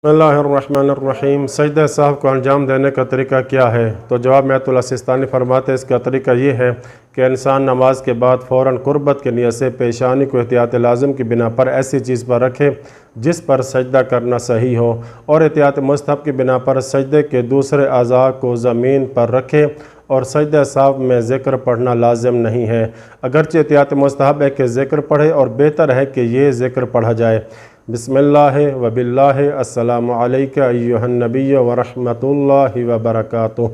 बिस्मिल्लाहिर्रहमानिर्रहीम। सजदे साहब को अंजाम देने का तरीका क्या है? तो जवाब में आयतुल्लाह सिस्तानी फरमाते हैं, इसका तरीका ये है कि इंसान नमाज के बाद फ़ौरन कुर्बत की नियत से पेशानी को एहतियात लाज़िम की बिना पर ऐसी चीज़ पर रखे जिस पर सजदा करना सही हो, और एहतियात मुस्तहब की बिना पर सजदे के दूसरे अज़ा को ज़मीन पर रखे, और सजदा साहब में ज़िक्र पढ़ना लाजिम नहीं है। अगरचे एहतियात मुस्तहब है कि ज़िक्र पढ़े, और बेहतर है कि ये ज़िक्र पढ़ा जाए, बिस्मिल्लाह व बिल्लाह अस्सलामु अलैका अय्युहन नबी व रहमतुल्लाहि व बरकातुहू।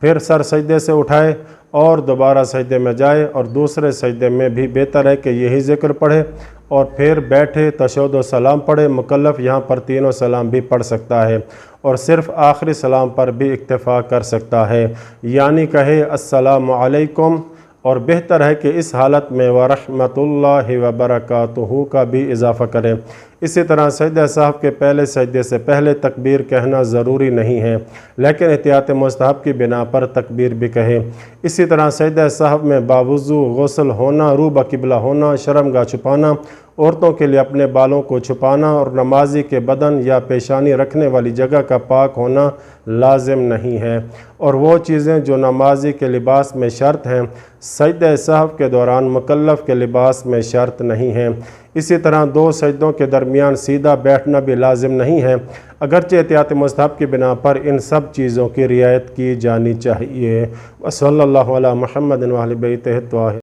फिर सर सजदे से उठाए और दोबारा सजदे में जाए, और दूसरे सजदे में भी बेहतर है कि यही ज़िक्र पढ़े, और फिर बैठे तशहुद व सलाम पढ़े। मुकल्लफ़ यहाँ पर तीनों सलाम भी पढ़ सकता है, और सिर्फ़ आखिरी सलाम पर भी इक्तफ़ा कर सकता है, यानी कहे अस्सलामु अलैकुम, और बेहतर है कि इस हालत में व रहमतुल्लाहि व बरकातुहू का भी इजाफ़ा करें। इसी तरह सजदा साहब के पहले सजदे से पहले तकबीर कहना ज़रूरी नहीं है, लेकिन एहतियात मुस्तहब की बिना पर तकबीर भी कहे। इसी तरह सजदा साहब में बावुज़ू गुस्ल होना, रू बकिबला होना, शर्मगाह छुपाना, औरतों के लिए अपने बालों को छुपाना, और नमाजी के बदन या पेशानी रखने वाली जगह का पाक होना लाजिम नहीं है। और वो चीज़ें जो नमाजी के लिबास में शर्त हैं, सजदा साहब के दौरान मुकल्लफ़ के लिबास में शर्त नहीं है। इसी तरह दो सजदों के दरमियान सीधा बैठना भी लाजिम नहीं है, अगरचे एहतियात मुस्तहब की बिना पर इन सब चीज़ों की रियायत की जानी चाहिए। वसल्लल्लाहु अला मुहम्मदिन व अहलि बैतिही।